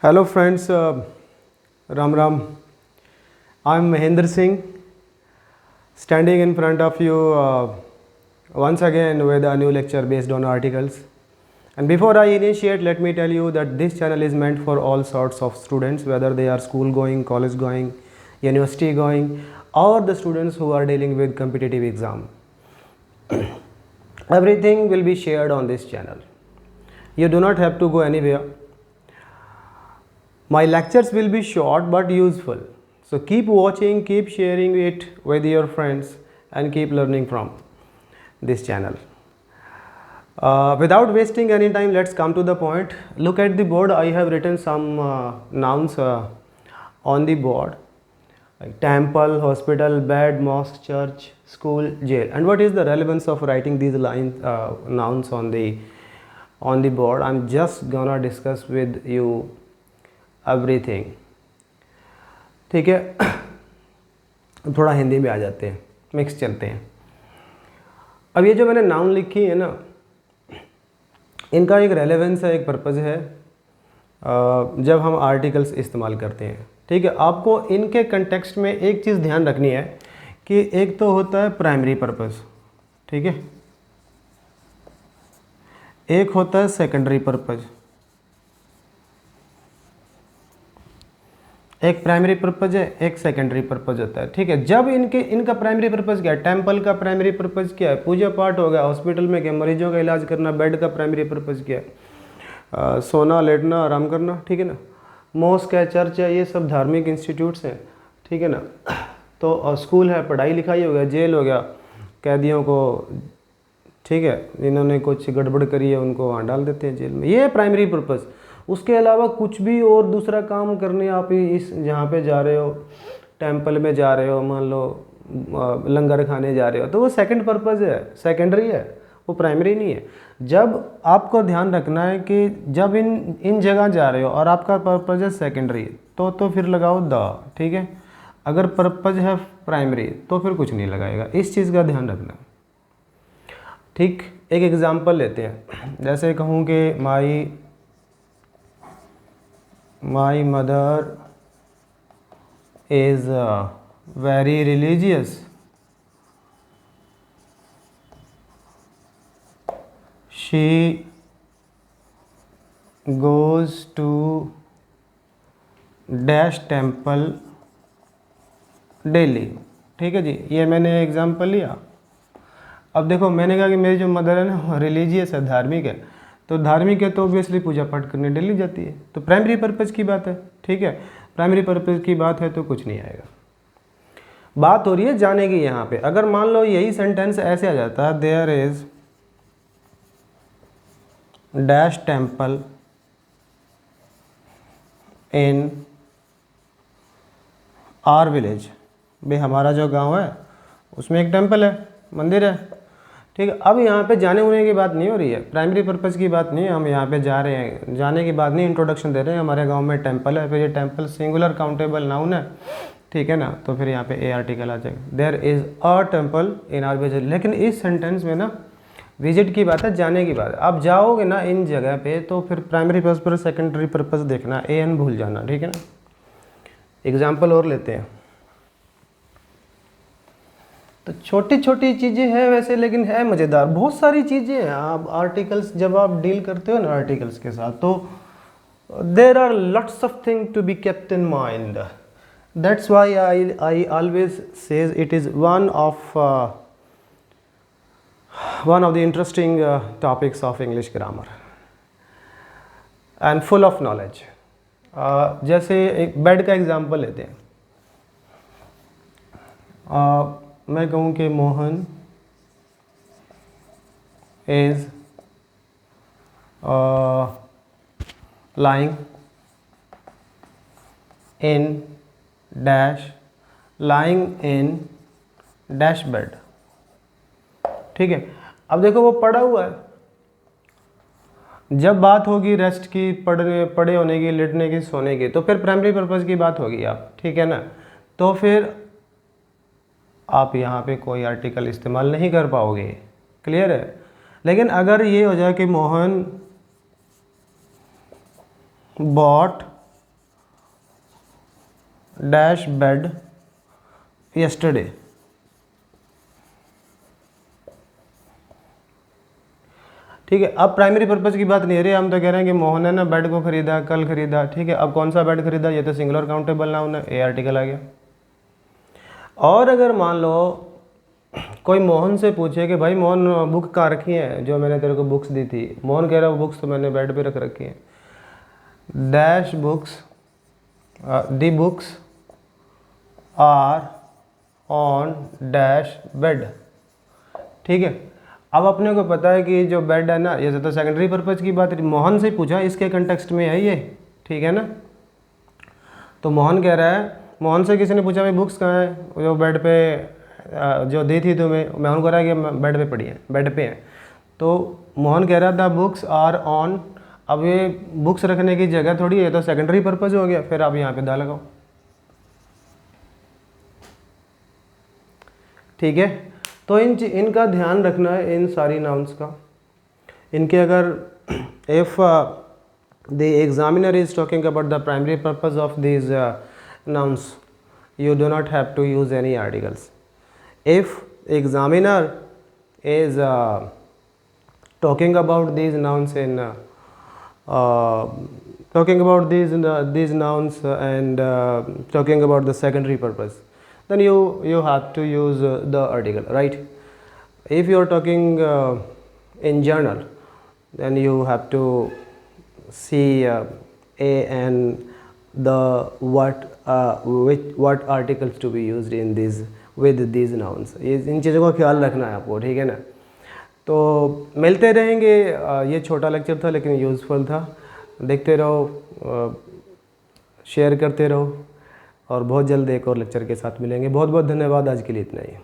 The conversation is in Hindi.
Hello friends, Ram Ram. I'm Mahendra Singh, standing in front of you once again with a new lecture based on articles. And before I initiate, let me tell you that this channel is meant for all sorts of students, whether they are school going, college going, university going, or the students who are dealing with competitive exam. Everything will be shared on this channel. You do not have to go anywhere. My lectures will be short but useful. So keep watching, keep sharing it with your friends and keep learning from this channel. Without wasting any time, let's come to the point. Look at the board. I have written some nouns on the board, like temple, hospital, bed, mosque, church, school, jail. And what is the relevance of writing these nouns on the board? I'm just gonna discuss with you everything. ठीक है, थोड़ा हिंदी में आ जाते हैं, मिक्स चलते हैं. अब ये जो मैंने नाउन लिखी है ना, इनका एक रेलेवेंस है, एक पर्पज़ है जब हम आर्टिकल्स इस्तेमाल करते हैं. ठीक है, आपको इनके कंटेक्स्ट में एक चीज़ ध्यान रखनी है कि एक तो होता है प्राइमरी पर्पज़, ठीक है, एक होता है सेकेंडरी पर्पज़. एक प्राइमरी पर्पज़ है, एक सेकेंडरी पर्पज़ होता है. ठीक है, जब इनका प्राइमरी पर्पज़ क्या है? टेंपल का प्राइमरी पर्पज़ क्या है? पूजा पाठ हो गया. हॉस्पिटल में क्या? मरीजों का इलाज करना. बेड का प्राइमरी पर्पज़ क्या है? सोना, लेटना, आराम करना. ठीक है ना. मॉस्क है, चर्च है, ये सब धार्मिक इंस्टीट्यूट्स हैं. ठीक है ना. तो स्कूल है, पढ़ाई लिखाई हो गया. जेल हो गया, कैदियों को, ठीक है, इन्होंने कुछ गड़बड़ करी है उनको वहाँ डाल देते हैं जेल में. ये प्राइमरी पर्पज़. उसके अलावा कुछ भी और दूसरा काम करने आप इस जहाँ पे जा रहे हो, टेंपल में जा रहे हो, मान लो लंगर खाने जा रहे हो, तो वो सेकंड पर्पज़ है, सेकेंडरी है, वो प्राइमरी नहीं है. जब आपको ध्यान रखना है कि जब इन जगह जा रहे हो और आपका पर्पज़ है सेकेंडरी, तो फिर लगाओ द. ठीक है, अगर पर्पज़ है प्राइमरी तो फिर कुछ नहीं लगाएगा. इस चीज़ का ध्यान रखना. ठीक, एक एग्ज़ाम्पल लेते हैं. जैसे कहूँ कि My mother is very religious. She goes to dash temple daily. ठीक है जी, ये मैंने एग्जाम्पल लिया. अब देखो, मैंने कहा कि मेरी जो मदर है ना रिलीजियस है, धार्मिक है. तो धार्मिक है तो ऑब्वियसली पूजा पाठ करने डेली जाती है. तो प्राइमरी पर्पज़ की बात है. ठीक है, प्राइमरी पर्पज़ की बात है तो कुछ नहीं आएगा. बात हो रही है जाने की. यहाँ पे अगर मान लो यही सेंटेंस ऐसे आ जाता है, there is dash temple in our village. भाई हमारा जो गांव है उसमें एक टेम्पल है, मंदिर है. ठीक है, अब यहाँ पे जाने होने की बात नहीं हो रही है, प्राइमरी पर्पज़ की बात नहीं है. हम यहाँ पे जा रहे हैं, जाने की बात नहीं, इंट्रोडक्शन दे रहे हैं. हमारे गांव में टेंपल है, फिर ये टेंपल सिंगुलर काउंटेबल नाउन है. ठीक है ना, तो फिर यहाँ पे ए आर्टिकल आ जाएगा. There is a temple in our village. लेकिन इस सेंटेंस में ना विजिट की बात है, जाने की बात है. आप जाओगे ना इन जगह पे तो फिर प्राइमरी पर्पज़ पर सेकेंडरी पर्पज़ देखना, ए एन भूल जाना. ठीक है ना. एग्जाम्पल और लेते हैं. तो छोटी छोटी चीज़ें हैं वैसे, लेकिन है मज़ेदार. बहुत सारी चीज़ें हैं. आप आर्टिकल्स जब आप डील करते हो ना आर्टिकल्स के साथ, तो there are lots of thing to be kept in mind. That's why I always says it is one of the interesting topics of English grammar and full of knowledge. जैसे एक बेड का एग्जाम्पल लेते हैं. मैं कहूँ कि Mohan is lying in dash, lying in dash bed. ठीक है, अब देखो वो पड़ा हुआ है. जब बात होगी रेस्ट की, पड़े होने की, लेटने की, सोने की, तो फिर प्राइमरी पर्पज़ की बात होगी. आप ठीक है ना. तो फिर आप यहाँ पे कोई आर्टिकल इस्तेमाल नहीं कर पाओगे. क्लियर है. लेकिन अगर ये हो जाए कि Mohan bought dash bed yesterday। ठीक है, अब प्राइमरी पर्पज़ की बात नहीं है रही, हम तो कह रहे हैं कि मोहन ने ना बेड को खरीदा, कल खरीदा। ठीक है, अब कौन सा बेड खरीदा, ये तो सिंगुलर काउंटेबल नाउन है, ए आर्टिकल आ गया। और अगर मान लो कोई मोहन से पूछे कि भाई मोहन बुक कहाँ रखी है, जो मैंने तेरे को बुक्स दी थी, मोहन कह रहा है वो बुक्स तो मैंने बेड पे रख रखी है। Dash books, the books are on dash bed. ठीक है, अब अपने को पता है कि जो बेड है ना, ये तो सेकेंडरी पर्पज़ की बात है, मोहन से पूछा, इसके कंटेक्स्ट में है ये। ठीक है ना, तो मोहन कह रहा है, मोहन से किसी ने पूछा भाई बुक्स कहाँ है, जो बेड पे जो दी थी तुम्हें, मोहन कह रहा है कि बेड पे पड़ी है, बेड पे है। तो मोहन कह रहा था बुक्स आर ऑन, अब ये बुक्स रखने की जगह थोड़ी है, तो सेकेंडरी पर्पज़ हो गया, फिर आप यहाँ पे दा लगाओ। ठीक है, तो इनका ध्यान रखना है, इन सारी नाउन्स का। इनके अगर if the examiner is talking about the primary purpose of these nouns, you do not have to use any articles. If examiner is talking about these nouns in talking about these nouns and talking about the secondary purpose, then you have to use the article, right? If you are talking in journal, then you have to see a and the what articles to be used in these with these nouns। इन चीज़ों का ख्याल रखना है आपको। ठीक है ना, तो मिलते रहेंगे। ये छोटा लेक्चर था लेकिन यूज़फुल था। देखते रहो, शेयर करते रहो, और बहुत जल्द एक और लेक्चर के साथ मिलेंगे। बहुत बहुत धन्यवाद, आज के लिए इतना ही।